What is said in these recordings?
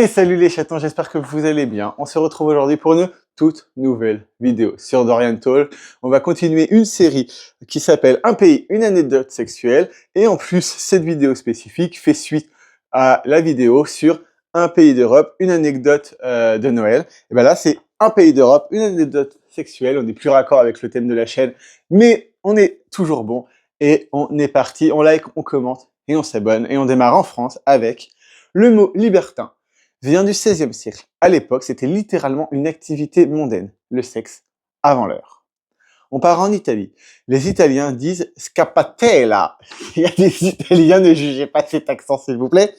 Et salut les chatons, j'espère que vous allez bien. On se retrouve aujourd'hui pour une toute nouvelle vidéo sur Dorian Talk. On va continuer une série qui s'appelle Un pays, une anecdote sexuelle. Et en plus, cette vidéo spécifique fait suite à la vidéo sur un pays d'Europe, une anecdote de Noël. Et bien là, c'est un pays d'Europe, une anecdote sexuelle. On est plus raccord avec le thème de la chaîne, mais on est toujours bon. Et on est parti, on like, on commente et on s'abonne. Et on démarre en France avec le mot libertin vient du XVIe siècle. À l'époque, c'était littéralement une activité mondaine, le sexe, avant l'heure. On part en Italie. Les Italiens disent scappatella. Il y a des Italiens, ne jugez pas cet accent s'il vous plaît.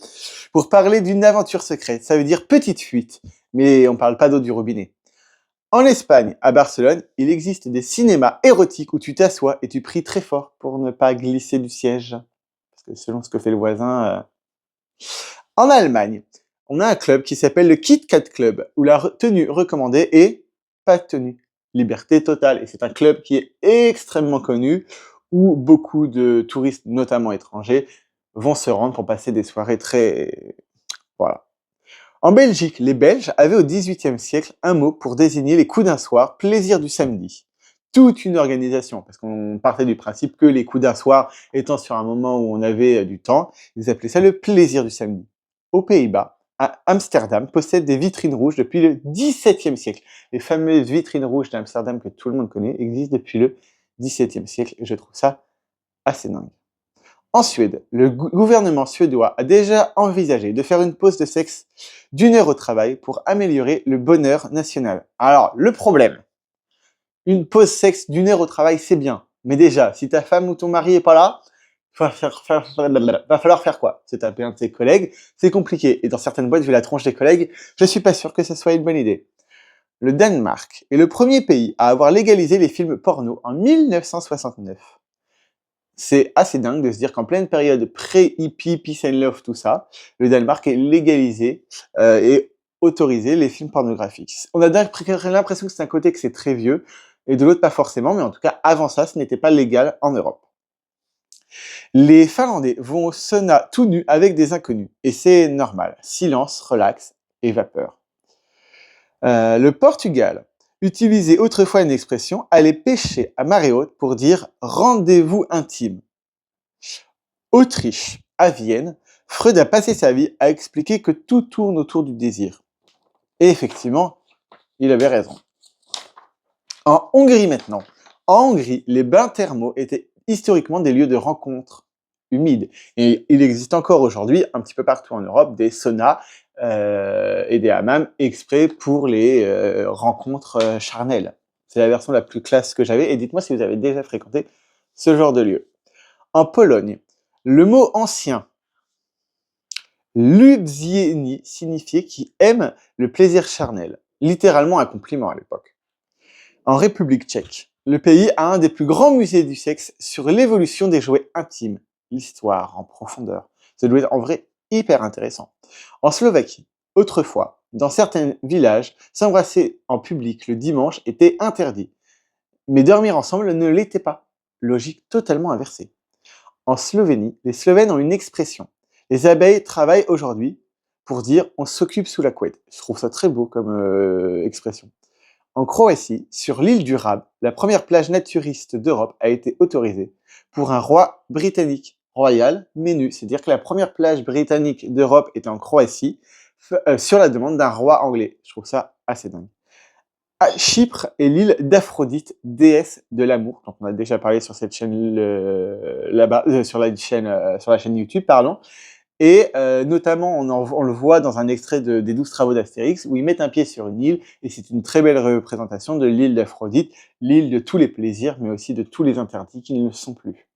Pour parler d'une aventure secrète, ça veut dire petite fuite, mais on parle pas d'eau du robinet. En Espagne, à Barcelone, il existe des cinémas érotiques où tu t'assois et tu pries très fort pour ne pas glisser du siège. Parce que selon ce que fait le voisin... En Allemagne, on a un club qui s'appelle le Kit Kat Club, où la tenue recommandée est pas de tenue, liberté totale. Et c'est un club qui est extrêmement connu, où beaucoup de touristes, notamment étrangers, vont se rendre pour passer des soirées très... Voilà. En Belgique, les Belges avaient au XVIIIe siècle un mot pour désigner les coups d'un soir, plaisir du samedi. Toute une organisation, parce qu'on partait du principe que les coups d'un soir étant sur un moment où on avait du temps, ils appelaient ça le plaisir du samedi. Aux Pays-Bas, Amsterdam possède des vitrines rouges depuis le XVIIe siècle. Les fameuses vitrines rouges d'Amsterdam que tout le monde connaît existent depuis le XVIIe siècle et je trouve ça assez dingue. En Suède, le gouvernement suédois a déjà envisagé de faire une pause de sexe d'1 heure au travail pour améliorer le bonheur national. Alors, le problème, une pause sexe d'1 heure au travail, c'est bien. Mais déjà, si ta femme ou ton mari est pas là, va falloir faire quoi? Se taper un de ses collègues, c'est compliqué. Et dans certaines boîtes, vu la tronche des collègues, je suis pas sûr que ce soit une bonne idée. Le Danemark est le premier pays à avoir légalisé les films porno en 1969. C'est assez dingue de se dire qu'en pleine période pré-hippie, peace and love, tout ça, le Danemark est légalisé et autorisé les films pornographiques. On a l'impression que c'est un côté que c'est très vieux, et de l'autre pas forcément, mais en tout cas avant ça, ce n'était pas légal en Europe. Les Finlandais vont au sauna tout nus avec des inconnus, et c'est normal. Silence, relax et vapeur. Le Portugal utilisait autrefois une expression « aller pêcher à marée haute » pour dire « rendez-vous intime ». Autriche, à Vienne, Freud a passé sa vie à expliquer que tout tourne autour du désir. Et effectivement, il avait raison. En Hongrie maintenant. En Hongrie, les bains thermaux étaient historiquement des lieux de rencontre humides. Et il existe encore aujourd'hui, un petit peu partout en Europe, des saunas et des hammams exprès pour les rencontres charnelles. C'est la version la plus classe que j'avais. Et dites-moi si vous avez déjà fréquenté ce genre de lieu. En Pologne, le mot ancien, lubieni, signifiait qui aime le plaisir charnel. Littéralement un compliment à l'époque. En République tchèque, le pays a un des plus grands musées du sexe sur l'évolution des jouets intimes, l'histoire en profondeur. Ça doit être en vrai hyper intéressant. En Slovaquie, autrefois, dans certains villages, s'embrasser en public le dimanche était interdit. Mais dormir ensemble ne l'était pas. Logique totalement inversée. En Slovénie, les Slovènes ont une expression. Les abeilles travaillent aujourd'hui pour dire on s'occupe sous la couette. Je trouve ça très beau comme expression. En Croatie, sur l'île du Rab, la première plage naturiste d'Europe a été autorisée pour un roi britannique, royal, mais nu. C'est-à-dire que la première plage britannique d'Europe était en Croatie, sur la demande d'un roi anglais. Je trouve ça assez dingue. À Chypre est l'île d'Aphrodite, déesse de l'amour, dont on a déjà parlé sur cette chaîne là-bas, sur la chaîne YouTube, pardon. Et notamment, on le voit dans un extrait des 12 travaux d'Astérix, où ils mettent un pied sur une île, et c'est une très belle représentation de l'île d'Aphrodite, l'île de tous les plaisirs, mais aussi de tous les interdits qui ne le sont plus.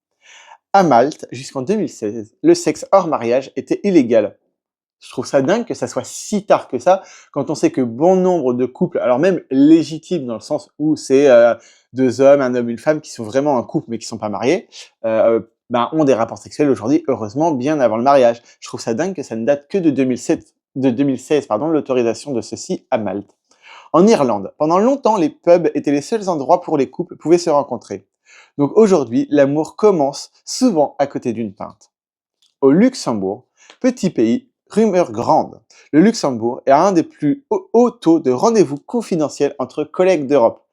À Malte, jusqu'en 2016, le sexe hors mariage était illégal. Je trouve ça dingue que ça soit si tard que ça, quand on sait que bon nombre de couples, alors même légitimes dans le sens où c'est deux hommes, un homme, une femme qui sont vraiment un couple mais qui sont pas mariés, ont des rapports sexuels aujourd'hui, heureusement, bien avant le mariage. Je trouve ça dingue que ça ne date que de 2016, l'autorisation de ceci à Malte. En Irlande, pendant longtemps, les pubs étaient les seuls endroits pour les couples pouvaient se rencontrer. Donc aujourd'hui, l'amour commence souvent à côté d'une pinte. Au Luxembourg, petit pays Rumeur grande. Le Luxembourg est un des plus hauts taux de rendez-vous confidentiels entre collègues d'Europe.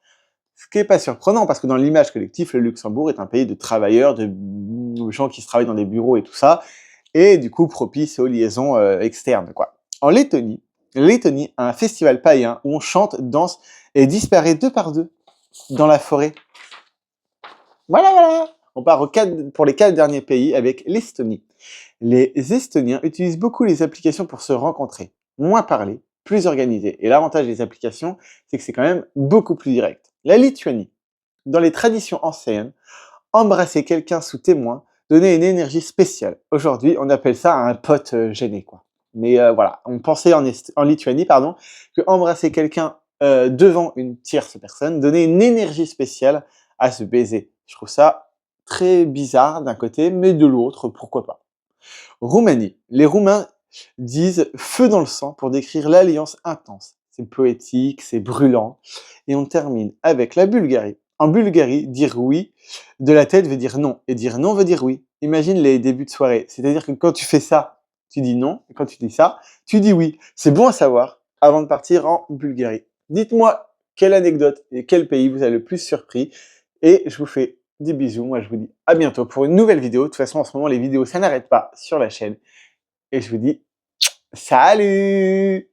Ce qui n'est pas surprenant parce que dans l'image collective, le Luxembourg est un pays de travailleurs, de gens qui se travaillent dans des bureaux et tout ça, et du coup propice aux liaisons externes, quoi. En Lettonie a un festival païen où on chante, danse et disparaît deux par deux dans la forêt. Voilà. On part pour les 4 derniers pays avec l'Estonie. Les Estoniens utilisent beaucoup les applications pour se rencontrer. Moins parler, plus organisé. Et l'avantage des applications, c'est que c'est quand même beaucoup plus direct. La Lituanie. Dans les traditions anciennes, embrasser quelqu'un sous témoin donnait une énergie spéciale. Aujourd'hui, on appelle ça un pote gêné, quoi. Mais voilà, on pensait en Lituanie, que embrasser quelqu'un devant une tierce personne donnait une énergie spéciale à ce baiser. Je trouve ça très bizarre d'un côté, mais de l'autre, pourquoi pas. Roumanie. Les Roumains disent feu dans le sang pour décrire l'alliance intense. C'est poétique, c'est brûlant. Et on termine avec la Bulgarie. En Bulgarie, dire oui de la tête veut dire non. Et dire non veut dire oui. Imagine les débuts de soirée. C'est-à-dire que quand tu fais ça, tu dis non. Et quand tu dis ça, tu dis oui. C'est bon à savoir avant de partir en Bulgarie. Dites-moi quelle anecdote et quel pays vous a le plus surpris. Et je vous fais des bisous. Moi, je vous dis à bientôt pour une nouvelle vidéo. De toute façon, en ce moment, les vidéos, ça n'arrête pas sur la chaîne. Et je vous dis salut!